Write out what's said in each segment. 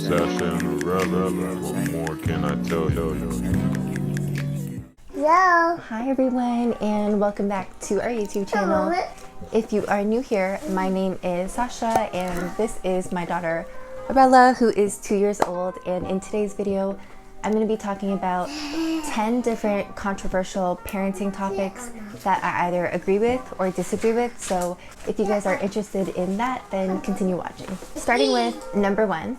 sarsaparilla. What more can I tell you? Hello. Hi everyone, and welcome back to our YouTube channel. If you are new here, my name is Sasha and this is my daughter Arella, who is 2 years old, and in today's video I'm going to be talking about 10 different controversial parenting topics that I either agree with or disagree with. So if you guys are interested in that, then continue watching. Starting with number 1.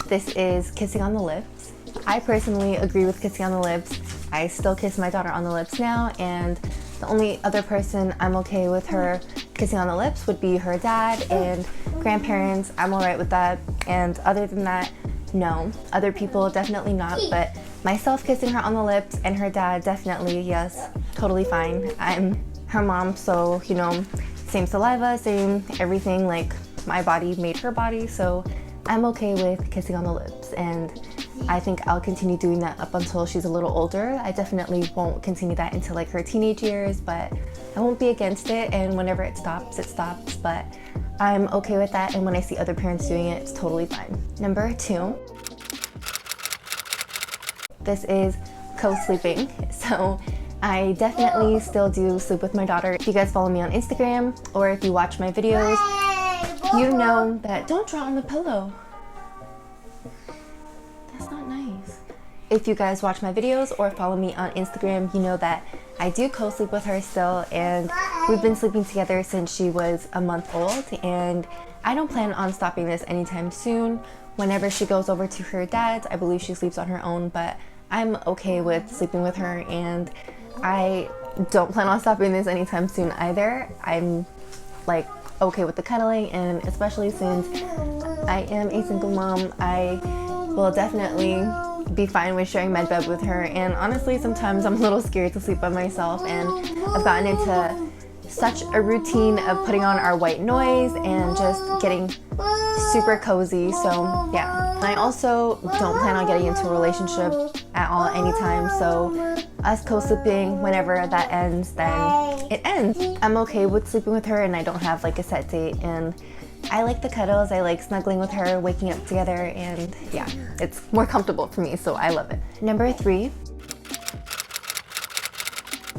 This is kissing on the lips. I personally agree with kissing on the lips. I still kiss my daughter on the lips now, and the only other person I'm okay with her kissing on the lips would be her dad and grandparents. I'm alright with that, and other than that, no. Other people, definitely not, but myself kissing her on the lips and her dad, definitely, yes, totally fine. I'm her mom, so, you know, same saliva, same everything, like my body made her body, so I'm okay with kissing on the lips, and I think I'll continue doing that up until she's a little older. I definitely won't continue that until like her teenage years, but I won't be against it, and whenever it stops, but I'm okay with that, and when I see other parents doing it, it's totally fine. Number 2. This is co-sleeping. So I definitely still do sleep with my daughter. If you guys follow me on Instagram, or if you watch my videos, you know that, don't draw on the pillow. That's not nice. If you guys watch my videos or follow me on Instagram, you know that I do co-sleep with her still, and we've been sleeping together since she was a month old, and I don't plan on stopping this anytime soon. Whenever she goes over to her dad's, I believe she sleeps on her own, but I'm okay with sleeping with her, and I don't plan on stopping this anytime soon either. I'm like okay with the cuddling, and especially since I am a single mom, I will definitely be fine with sharing my bed with her. And honestly, sometimes I'm a little scared to sleep by myself, and I've gotten into such a routine of putting on our white noise and just getting super cozy. So yeah, I also don't plan on getting into a relationship at all anytime, so us co-sleeping, whenever that ends, then it ends. I'm okay with sleeping with her, and I don't have like a set date, and I like the cuddles. I like snuggling with her, waking up together, and yeah, it's more comfortable for me, so I love it. Number 3.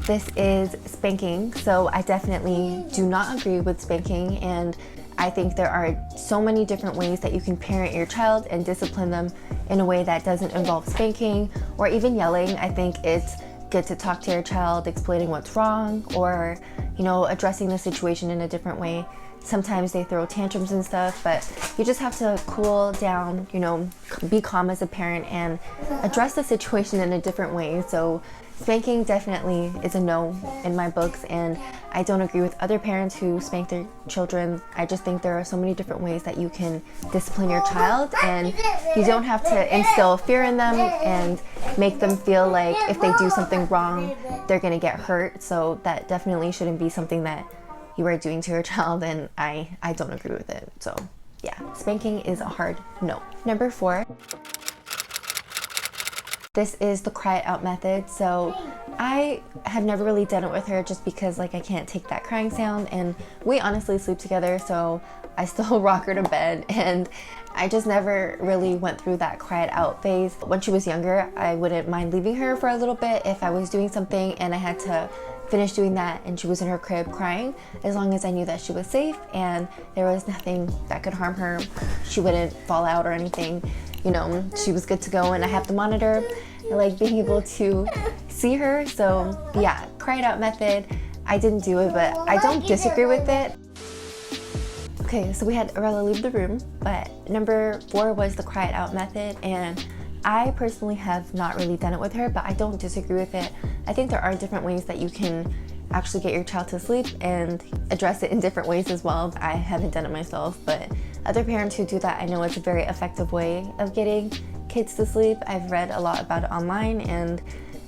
This is spanking. So I definitely do not agree with spanking, and I think there are so many different ways that you can parent your child and discipline them in a way that doesn't involve spanking or even yelling. I think it's good to talk to your child, explaining what's wrong, or, you know, addressing the situation in a different way. Sometimes they throw tantrums and stuff, but you just have to cool down, you know, be calm as a parent and address the situation in a different way. So spanking definitely is a no in my books, and I don't agree with other parents who spank their children. I just think there are so many different ways that you can discipline your child, and you don't have to instill fear in them and make them feel like if they do something wrong, they're gonna get hurt. So that definitely shouldn't be something that you are doing to your child, and I don't agree with it. So yeah, spanking is a hard no. Number 4. This is the cry it out method. So I have never really done it with her just because like I can't take that crying sound, and we honestly sleep together, so I still rock her to bed, and I just never really went through that cry it out phase. When she was younger, I wouldn't mind leaving her for a little bit if I was doing something and I had to finish doing that and she was in her crib crying, as long as I knew that she was safe and there was nothing that could harm her. She wouldn't fall out or anything, you know, she was good to go, and I have the monitor. I like being able to see her. So yeah, cry it out method, I didn't do it, but I don't disagree with it. Okay, so we had Arella leave the room, but number 4 was the cry it out method, and I personally have not really done it with her, but I don't disagree with it. I think there are different ways that you can actually get your child to sleep and address it in different ways as well. I haven't done it myself, but other parents who do that, I know it's a very effective way of getting kids to sleep. I've read a lot about it online, and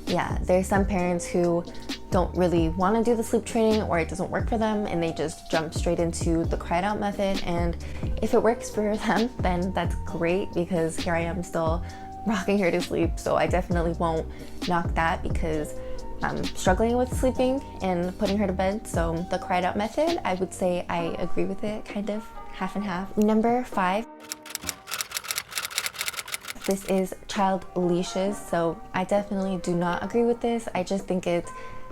yeah, there's some parents who don't really want to do the sleep training, or it doesn't work for them, and they just jump straight into the cry it out method. And if it works for them, then that's great, because here I am still rocking her to sleep. So I definitely won't knock that, because I'm struggling with sleeping and putting her to bed. So the cry it out method, I would say I agree with it, kind of. half and half. Number 5. This is child leashes. So I definitely do not agree with this. I just think it's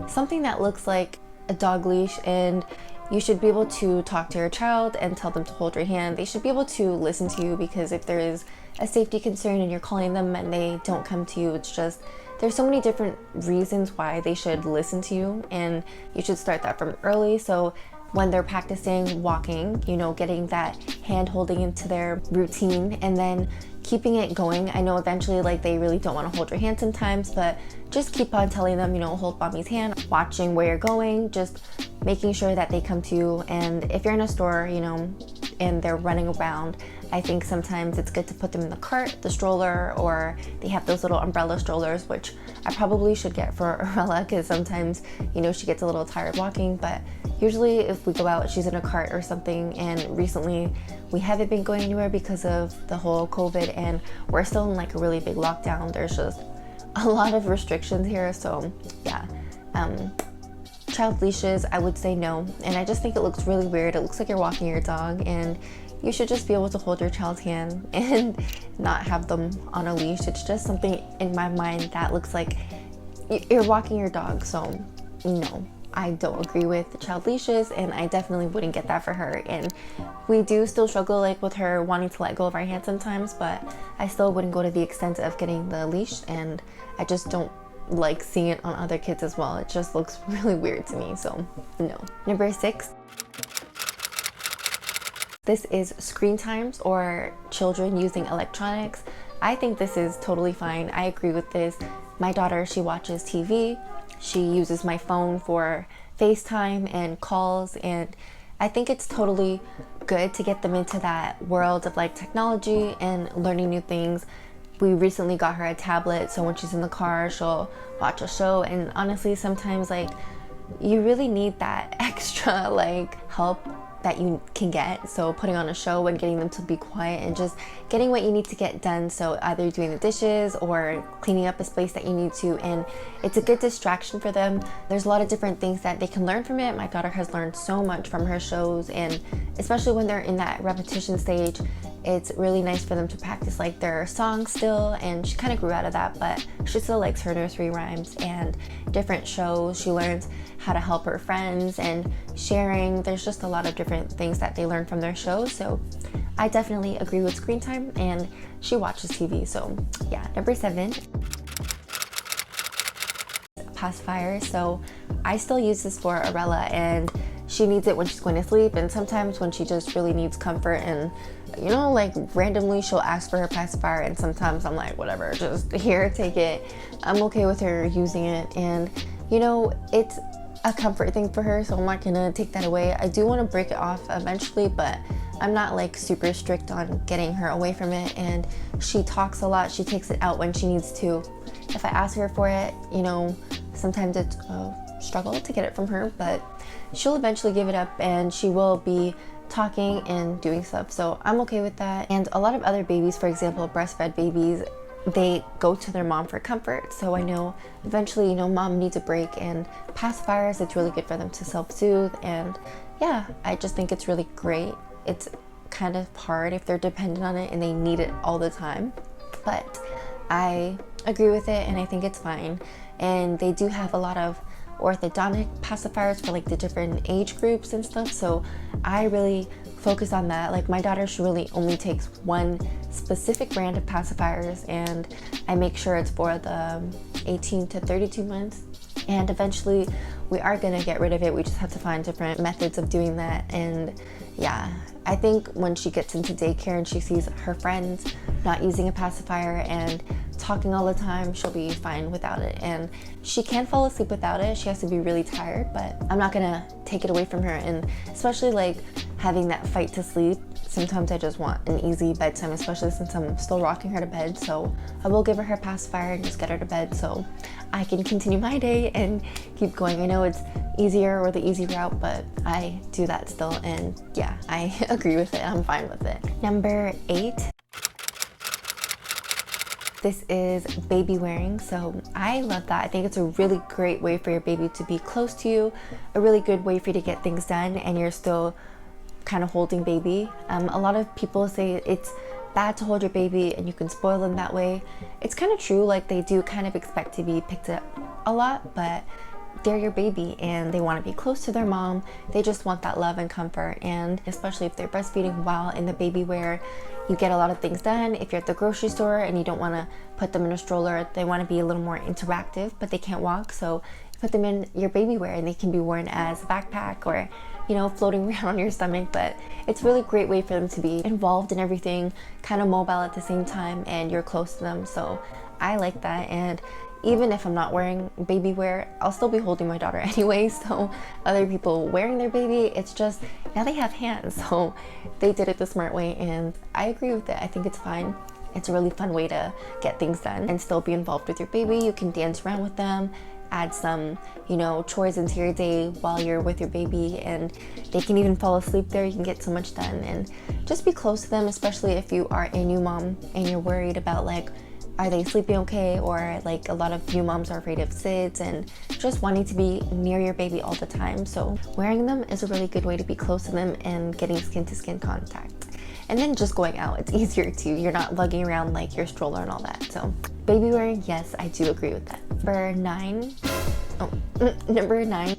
something that looks like a dog leash, and you should be able to talk to your child and tell them to hold your hand. They should be able to listen to you, because if there is a safety concern and you're calling them and they don't come to you, it's just, there's so many different reasons why they should listen to you, and you should start that from early. So when they're practicing walking, you know, getting that hand holding into their routine and then keeping it going. I know eventually like they really don't want to hold your hand sometimes, but just keep on telling them, you know, hold mommy's hand, watching where you're going, just making sure that they come to you. And if you're in a store, you know, and they're running around, I think sometimes it's good to put them in the cart, the stroller, or they have those little umbrella strollers, which I probably should get for Arella, because sometimes, you know, she gets a little tired walking. But usually if we go out, she's in a cart or something. And recently we haven't been going anywhere because of the whole COVID, and we're still in like a really big lockdown. There's just a lot of restrictions here. So yeah, child leashes, I would say no. And I just think it looks really weird. It looks like you're walking your dog, and you should just be able to hold your child's hand and not have them on a leash. It's just something in my mind that looks like you're walking your dog. So no, I don't agree with the child leashes, and I definitely wouldn't get that for her. And we do still struggle like with her wanting to let go of our hand sometimes, but I still wouldn't go to the extent of getting the leash, and I just don't like seeing it on other kids as well. It just looks really weird to me, so no. Number 6. This is screen times or children using electronics. I think this is totally fine. I agree with this. My daughter, she watches TV. She uses my phone for FaceTime and calls, and I think it's totally good to get them into that world of like technology and learning new things. We recently got her a tablet, so when she's in the car, she'll watch a show. And honestly, sometimes like you really need that extra like help that you can get. So putting on a show and getting them to be quiet and just getting what you need to get done. So either doing the dishes or cleaning up a space that you need to, and it's a good distraction for them. There's a lot of different things that they can learn from it. My daughter has learned so much from her shows, and especially when they're in that repetition stage, it's really nice for them to practice like their songs still. And she kind of grew out of that, but she still likes her nursery rhymes and different shows. She learns how to help her friends and sharing. There's just a lot of different things that they learn from their shows. So I definitely agree with screen time, and she watches TV. So yeah. Number 7, pacifier. So I still use this for Arella, and she needs it when she's going to sleep, and sometimes when she just really needs comfort. And you know, like randomly she'll ask for her pacifier, and sometimes I'm like, whatever, just here, take it. I'm okay with her using it, and you know, it's a comfort thing for her, so I'm not gonna take that away. I do want to break it off eventually, but I'm not like super strict on getting her away from it. And she talks a lot. She takes it out when she needs to. If I ask her for it, you know, sometimes it's a struggle to get it from her, but she'll eventually give it up, and she will be talking and doing stuff. So I'm okay with that. And a lot of other babies, for example, breastfed babies, they go to their mom for comfort. So I know eventually, you know, mom needs a break, and pacifiers, it's really good for them to self-soothe. And yeah, I just think it's really great. It's kind of hard if they're dependent on it and they need it all the time, but I agree with it, and I think it's fine. And they do have a lot of orthodontic pacifiers for like the different age groups and stuff, so I really focus on that. Like my daughter, she really only takes one specific brand of pacifiers, and I make sure it's for the 18 to 32 months. And eventually we are gonna get rid of it. We just have to find different methods of doing that. And yeah, I think when she gets into daycare and she sees her friends not using a pacifier and talking all the time, she'll be fine without it. And she can fall asleep without it. She has to be really tired, but I'm not gonna take it away from her. And especially like having that fight to sleep, sometimes I just want an easy bedtime, especially since I'm still rocking her to bed. So I will give her her pacifier and just get her to bed so I can continue my day and keep going. I know it's easier or the easy route, but I do that still. And yeah, I agree with it. I'm fine with it. Number 8. This is baby wearing. So I love that. I think it's a really great way for your baby to be close to you, a really good way for you to get things done, and you're still kind of holding baby. A lot of people say it's bad to hold your baby and you can spoil them that way. It's kind of true, like they do kind of expect to be picked up a lot, but they're your baby and they want to be close to their mom. They just want that love and comfort, and especially if they're breastfeeding while in the baby wear, you get a lot of things done. If you're at the grocery store and you don't want to put them in a stroller, they want to be a little more interactive, but they can't walk, so you put them in your baby wear and they can be worn as a backpack or, you know, floating around on your stomach. But it's really a great way for them to be involved in everything, kind of mobile at the same time, and you're close to them. So I like that. And even if I'm not wearing baby wear, I'll still be holding my daughter anyway. So other people wearing their baby, it's just now they have hands, so they did it the smart way, and I agree with it. I think it's fine. It's a really fun way to get things done and still be involved with your baby. You can dance around with them, add some, you know, chores into your day while you're with your baby, and they can even fall asleep there. You can get so much done, and just be close to them, especially if you are a new mom and you're worried about, like, are they sleeping okay? Or like a lot of new moms are afraid of SIDS and just wanting to be near your baby all the time. So wearing them is a really good way to be close to them and getting skin to skin contact. And then just going out, it's easier too. You're not lugging around like your stroller and all that. So baby wearing, yes, I do agree with that. Number nine.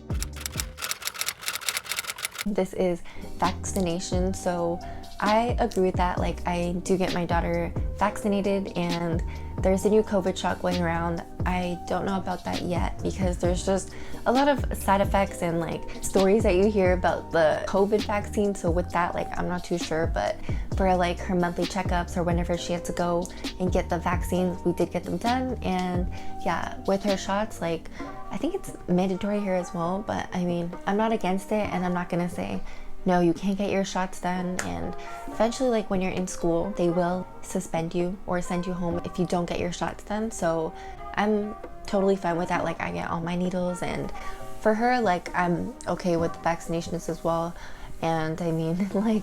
This is vaccination. So I agree with that. Like, I do get my daughter vaccinated, and there's a new COVID shot going around. I don't know about that yet because there's just a lot of side effects and like stories that you hear about the COVID vaccine. So with that, like, I'm not too sure, but for like her monthly checkups or whenever she had to go and get the vaccines, we did get them done. And yeah, with her shots, like, I think it's mandatory here as well, but I mean, I'm not against it, and I'm not gonna say no, you can't get your shots done. And eventually, like, when you're in school, they will suspend you or send you home if you don't get your shots done. So I'm totally fine with that. Like, I get all my needles, and for her, like, I'm okay with the vaccinations as well. And I mean, like,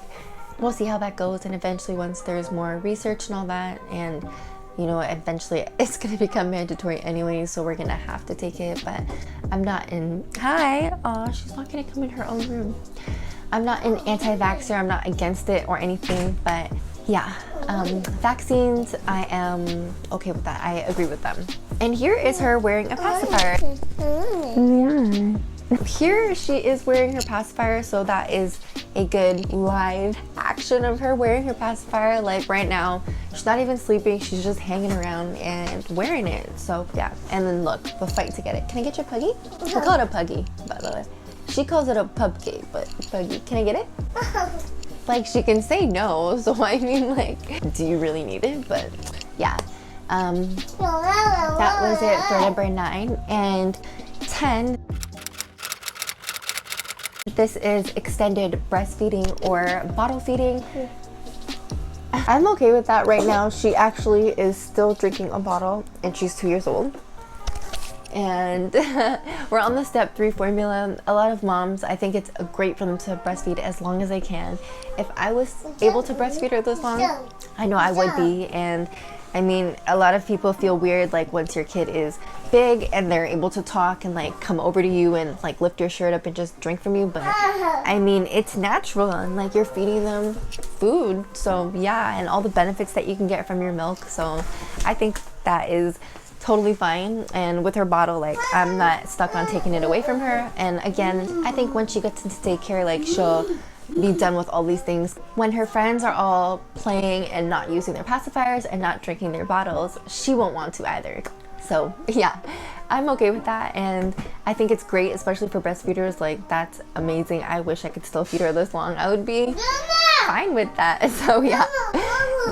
we'll see how that goes, and eventually once there's more research and all that, and you know, eventually it's gonna become mandatory anyway, so we're gonna have to take it. But I'm not in, hi, oh, she's not gonna come in her own room. I'm not an anti-vaxxer, I'm not against it or anything, but yeah, vaccines, I am okay with that. I agree with them. And here is her wearing a pacifier. Yeah. Here she is wearing her pacifier, so that is a good live action of her wearing her pacifier. Like, right now, she's not even sleeping, she's just hanging around and wearing it. So yeah, and then look, the fight to get it. Can I get your puggy? We call it a puggy, by the way. She calls it a pupcake, but puggy. Can I get it? Like, she can say no, so I mean, like, do you really need it? But yeah, that was it for number 9. And 10, this is extended breastfeeding or bottle feeding. I'm okay with that right now. She actually is still drinking a bottle, and she's 2 years old. And we're on the step 3 formula. A lot of moms, I think it's great for them to breastfeed as long as they can. If I was able to breastfeed her this long, I know I would be. And I mean, a lot of people feel weird, like, once your kid is big and they're able to talk and like come over to you and like lift your shirt up and just drink from you. But I mean, it's natural, and like, you're feeding them food. So yeah, and all the benefits that you can get from your milk. So I think that is totally fine. And with her bottle, like, I'm not stuck on taking it away from her. And again, I think when she gets into daycare, like, she'll be done with all these things. When her friends are all playing and not using their pacifiers and not drinking their bottles, she won't want to either. So yeah, I'm okay with that, and I think it's great, especially for breastfeeders. Like, that's amazing. I wish I could still feed her this long. I would be fine with that. So yeah,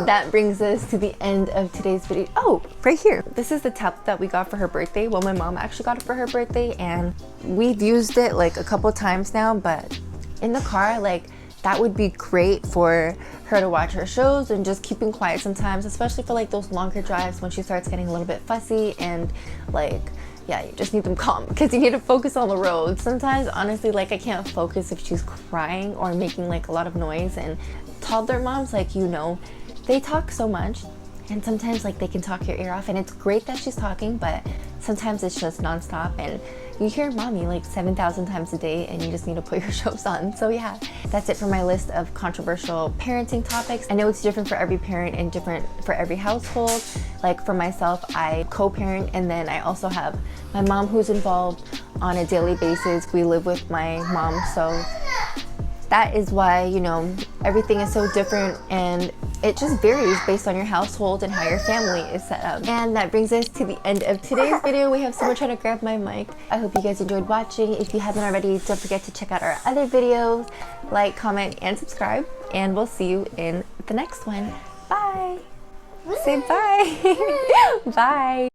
that brings us to the end of today's video. Oh, right here. This is the tablet that we got for her birthday. Well, my mom actually got it for her birthday, and we've used it like a couple times now, but in the car, like, that would be great for her to watch her shows and just keeping quiet sometimes, especially for like those longer drives when she starts getting a little bit fussy and like, yeah, you just need them calm because you need to focus on the road. Sometimes, honestly, like, I can't focus if she's crying or making like a lot of noise. And toddler moms, like, you know, they talk so much, and sometimes like they can talk your ear off, and it's great that she's talking, but sometimes it's just nonstop and you hear mommy like 7,000 times a day and you just need to put your shows on. So yeah, that's it for my list of controversial parenting topics. I know it's different for every parent and different for every household. Like for myself, I co-parent, and then I also have my mom who's involved on a daily basis. We live with my mom, so that is why, you know, everything is so different and it just varies based on your household and how your family is set up. And that brings us to the end of today's video. We have someone trying to grab my mic. I hope you guys enjoyed watching. If you haven't already, don't forget to check out our other videos. Like, comment, and subscribe. And we'll see you in the next one. Bye. Say bye. Bye.